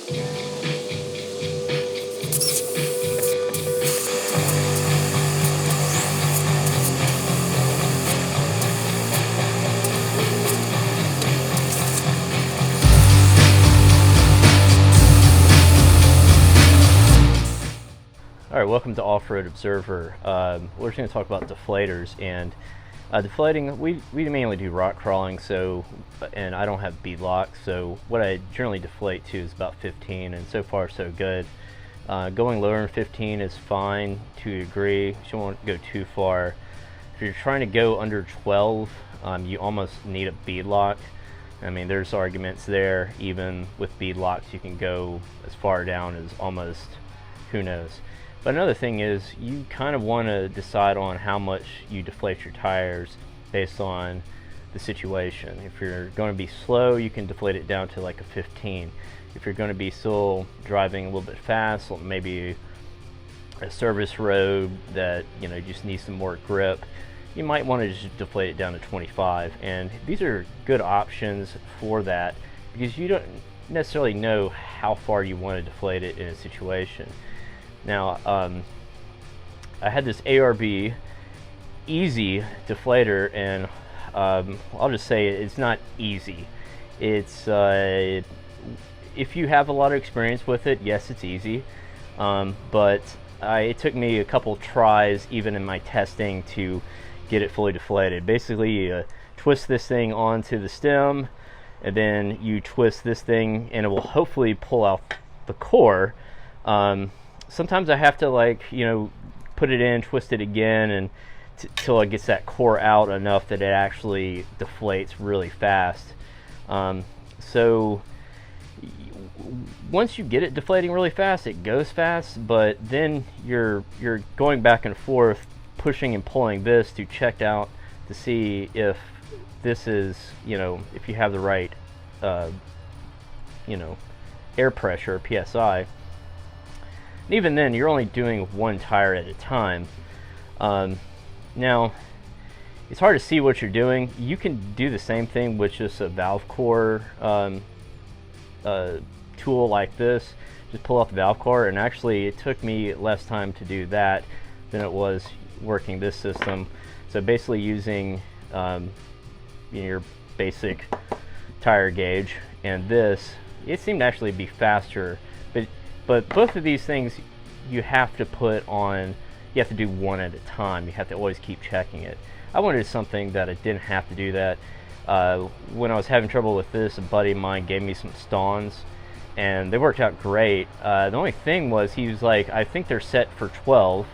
Alright, welcome to Off-Road Observer. We're just going to talk about deflators, and deflating, we mainly do rock crawling, and I don't have bead lock, so what I generally deflate to is about 15, and so far so good. Going lower than 15 is fine to a degree. You don't want to go too far. If you're trying to go under 12, you almost need a bead lock. I mean, there's arguments there. Even with bead locks, you can go as far down as almost, who knows. But another thing is, you kind of want to decide on how much you deflate your tires based on the situation. If you're going to be slow, you can deflate it down to like a 15. If you're going to be still driving a little bit fast, maybe a service road that just needs some more grip, you might want to just deflate it down to 25. And these are good options for that, because you don't necessarily know how far you want to deflate it in a situation. Now, I had this ARB EZ Deflator, and I'll just say it's not easy. It's if you have a lot of experience with it, yes, it's easy, but it took me a couple tries, even in my testing, to get it fully deflated. Basically, you twist this thing onto the stem, and then you twist this thing, and it will hopefully pull out the core. Sometimes I have to put it in, twist it again, and till it gets that core out enough that it actually deflates really fast. So once you get it deflating really fast, it goes fast, but then you're going back and forth, pushing and pulling this to check out to see if this is, if you have the right air pressure, PSI. And even then, you're only doing one tire at a time. Now, it's hard to see what you're doing. You can do the same thing with just a valve core tool like this. Just pull off the valve core, and actually it took me less time to do that than it was working this system. So basically using your basic tire gauge and this, it seemed to actually be faster. But both of these things you have to put on, you have to do one at a time. You have to always keep checking it. I wanted something that I didn't have to do that. When I was having trouble with this, a buddy of mine gave me some Stawns, and they worked out great. The only thing was, he was like, I think they're set for 12.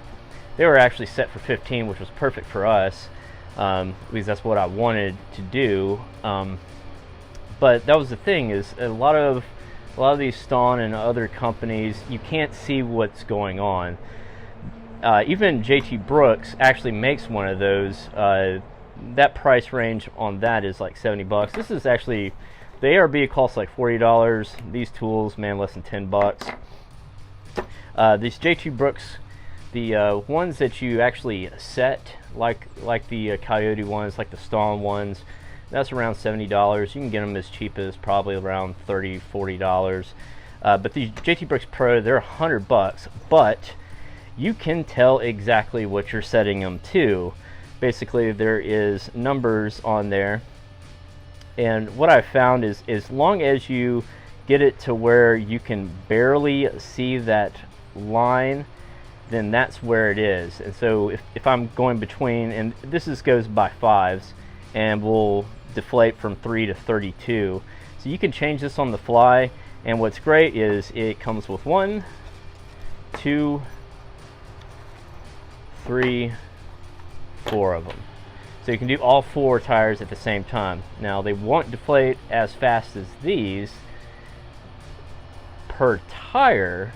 They were actually set for 15, which was perfect for us, because that's what I wanted to do. But that was the thing, is a lot of these Stawn and other companies, you can't see what's going on. Even JT Brooks actually makes one of those. That price range on that is like 70 bucks. This is actually, the ARB costs like $40. These tools, man, less than 10 bucks. These JT Brooks, the ones that you actually set, like the Coyote ones, like the Stawn ones, that's around $70. You can get them as cheap as probably around $30, $40. But these JT Brooks Pro, they're 100 bucks, but you can tell exactly what you're setting them to. Basically, there is numbers on there, and what I found is, as long as you get it to where you can barely see that line, then that's where it is. And so if I'm going between, and this goes by fives, and we'll deflate from 3 to 32, so you can change this on the fly. And what's great is it comes with 1, 2, 3, 4 of them, so you can do all 4 tires at the same time. Now, they won't deflate as fast as these per tire,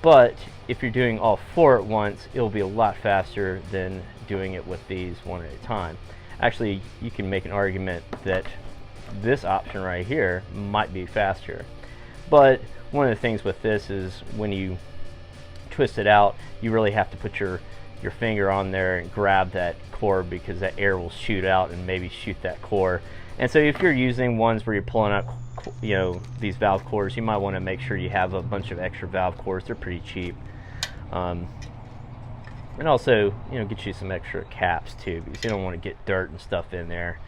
but if you're doing all 4 at once, it'll be a lot faster than doing it with these one at a time. Actually, you can make an argument that this option right here might be faster. But one of the things with this is, when you twist it out, you really have to put your your finger on there and grab that core, because that air will shoot out and maybe shoot that core. And so if you're using ones where you're pulling out, you know, these valve cores, you might want to make sure you have a bunch of extra valve cores. They're pretty cheap. And also, you know, get you some extra caps too, because you don't want to get dirt and stuff in there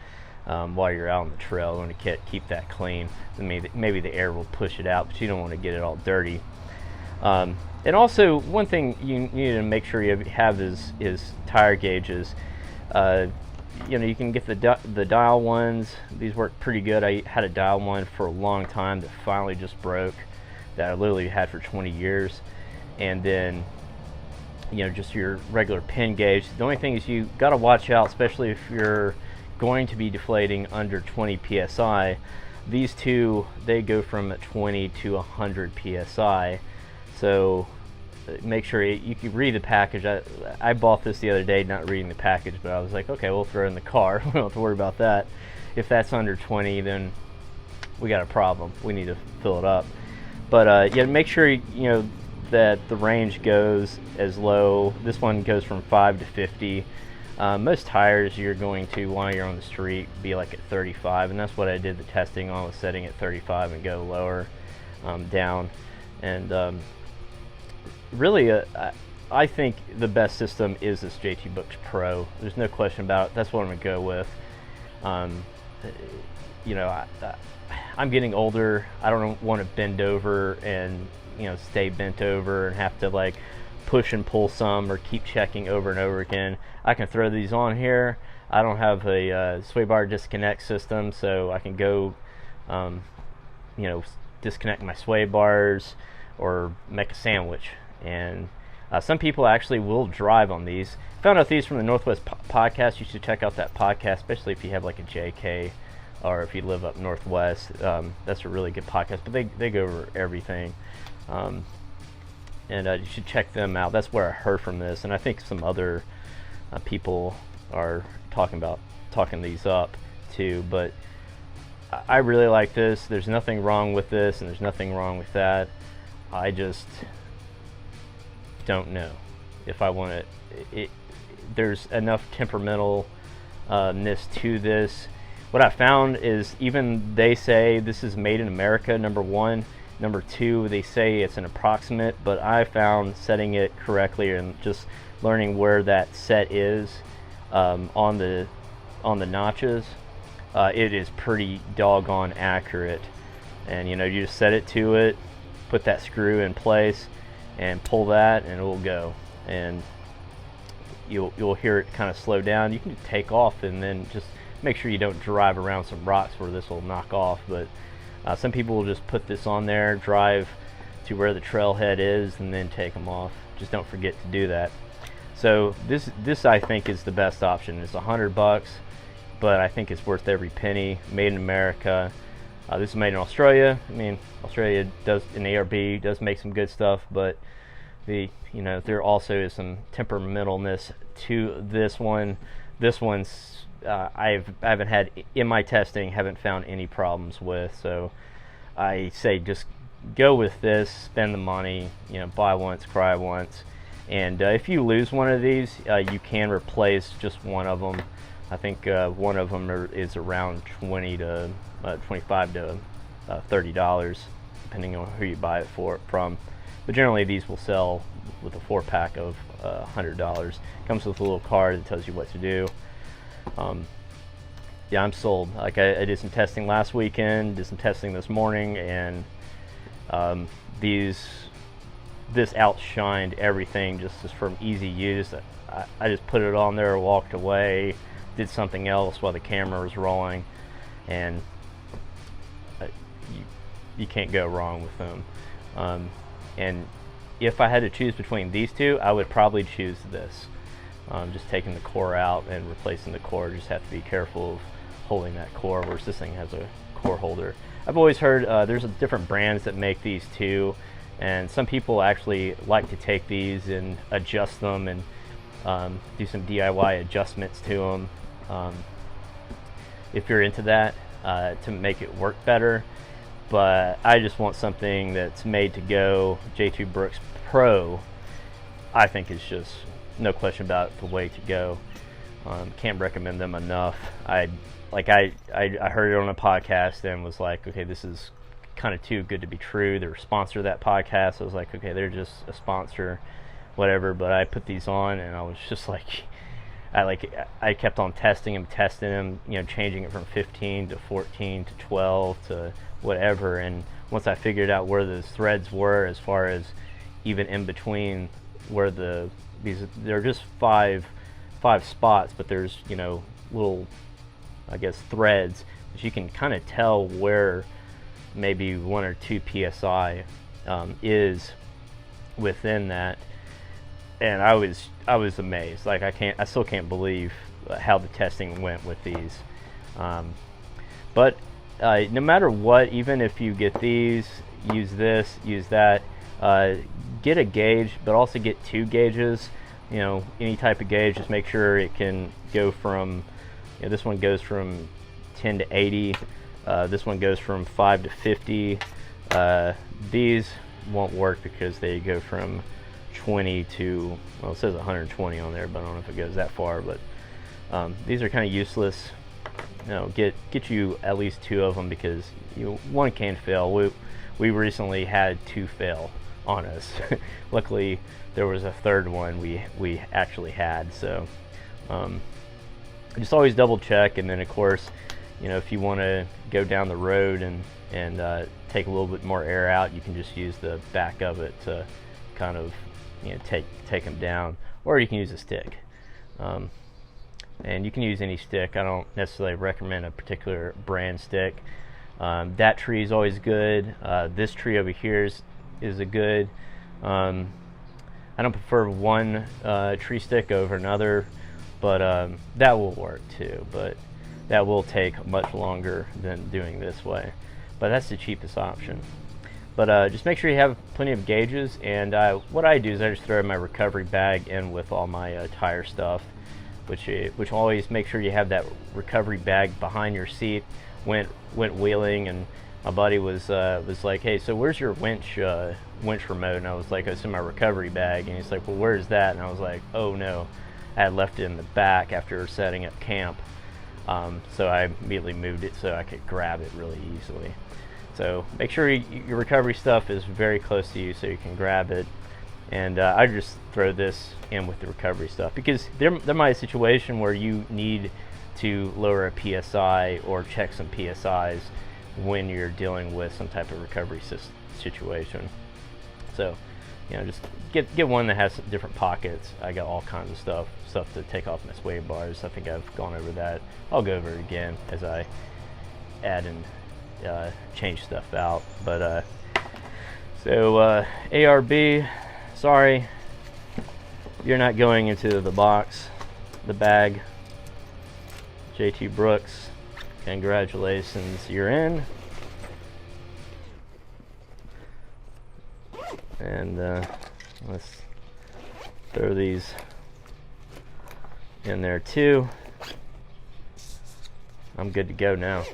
while you're out on the trail. You want to keep that clean. And maybe the air will push it out, but you don't want to get it all dirty. And also, one thing you need to make sure you have is tire gauges. You know, you can get the dial ones. These work pretty good. I had a dial one for a long time that finally just broke, that I literally had for 20 years. And then, you know, just your regular pin gauge. The only thing is you got to watch out, especially if you're going to be deflating under 20 psi. These two, they go from 20 to 100 psi. So make sure you can read the package. I bought this the other day not reading the package, but I was like, okay, we'll throw it in the car. We don't have to worry about that. If that's under 20, then we got a problem. We need to fill it up. But yeah, make sure you know that the range goes as low. This one goes from 5 to 50. Most tires you're going to, while you're on the street, be like at 35, and that's what I did the testing on, was setting at 35 and go lower down. And really, I think the best system is this JT Brooks Pro. There's no question about it. That's what I'm gonna go with. You know, I'm getting older. I don't want to bend over and, you know, stay bent over and have to like push and pull some or keep checking over and over again. I can throw these on here. I don't have a sway bar disconnect system, so I can go, you know, disconnect my sway bars or make a sandwich. And some people actually will drive on these. Found out these from the Northwest podcast. You should check out that podcast, especially if you have like a JK or if you live up Northwest. That's a really good podcast, but they go over everything. And you should check them out. That's where I heard from this, and I think some other people are talking these up too. But I really like this. There's nothing wrong with this, and there's nothing wrong with that. I just don't know if I want it. There's enough temperamentalness to this. What I found is, even they say this is made in America, number one. Number two, they say it's an approximate, but I found setting it correctly and just learning where that set is on the notches, it is pretty doggone accurate. And you know, you just set it to it, put that screw in place, and pull that, and it will go. And you'll hear it kind of slow down. You can take off and then just make sure you don't drive around some rocks where this will knock off. But some people will just put this on there, drive to where the trailhead is, and then take them off. Just don't forget to do that. So this I think is the best option. It's $100, but I think it's worth every penny. Made in America. This is made in Australia. I mean, Australia does, in ARB, does make some good stuff, but there also is some temperamentalness to this one. This one's I haven't had, in my testing, haven't found any problems with. So I say just go with this, spend the money, buy once, cry once. And if you lose one of these, you can replace just one of them. I think one of them is around $25 to $30, depending on who you buy it from. But generally, these will sell with a 4-pack of $100. Comes with a little card that tells you what to do. Yeah, I'm sold. Like I did some testing last weekend, did some testing this morning, and this outshined everything just from easy use. I just put it on there, walked away, did something else while the camera was rolling, and you can't go wrong with them. And if I had to choose between these two, I would probably choose this. Just taking the core out and replacing the core. Just have to be careful of holding that core, whereas this thing has a core holder. I've always heard there's different brands that make these too, and some people actually like to take these and adjust them and do some DIY adjustments to them if you're into that, to make it work better. But I just want something that's made to go. J2 Brooks Pro, I think, is just no question about it, the way to go. Can't recommend them enough. I heard it on a podcast and was like, okay, this is kind of too good to be true. They're a sponsor of that podcast. I was like, okay, they're just a sponsor, whatever. But I put these on and I was just like, I kept on testing them, you know, changing it from 15 to 14 to 12 to whatever. And once I figured out where the threads were, as far as even in between where they're just five spots, but there's, you know, little, I guess, threads that you can kind of tell where maybe 1 or 2 psi is within that. And I was amazed. Like, I still can't believe how the testing went with these. But no matter what, even if you get these, use this, use that, get a gauge, but also get 2 gauges. You know, any type of gauge, just make sure it can go from, you know, this one goes from 10 to 80, this one goes from 5 to 50. These won't work because they go from 20 to, well, it says 120 on there, but I don't know if it goes that far. But these are kind of useless. You know, get you at least 2 of them, because one can fail. We recently had 2 fail on us. Luckily there was a 3rd one we actually had. So just always double check. And then of course, you know, if you want to go down the road and take a little bit more air out, you can just use the back of it to kind of, you know, take them down, or you can use a stick. And you can use any stick. I don't necessarily recommend a particular brand stick. That tree is always good. This tree over here is a good. I don't prefer one tree stick over another, but that will work too. But that will take much longer than doing this way. But that's the cheapest option. But just make sure you have plenty of gauges. And what I do is I just throw my recovery bag in with all my tire stuff, which always make sure you have that recovery bag behind your seat. Went wheeling, and my buddy was like, hey, so where's your winch remote? And I was like, it's in my recovery bag. And he's like, well, where's that? And I was like, oh no, I had left it in the back after setting up camp. So I immediately moved it so I could grab it really easily. So make sure your recovery stuff is very close to you so you can grab it. And I just throw this in with the recovery stuff, because there might be a situation where you need to lower a PSI or check some PSIs when you're dealing with some type of recovery situation. So, you know, just get one that has different pockets. I got all kinds of stuff to take off my sway bars. I think I've gone over that. I'll go over it again as I add and change stuff out. But so ARB, sorry, you're not going into the box, the bag. JT Brooks, congratulations, you're in. And let's throw these in there too. I'm good to go now.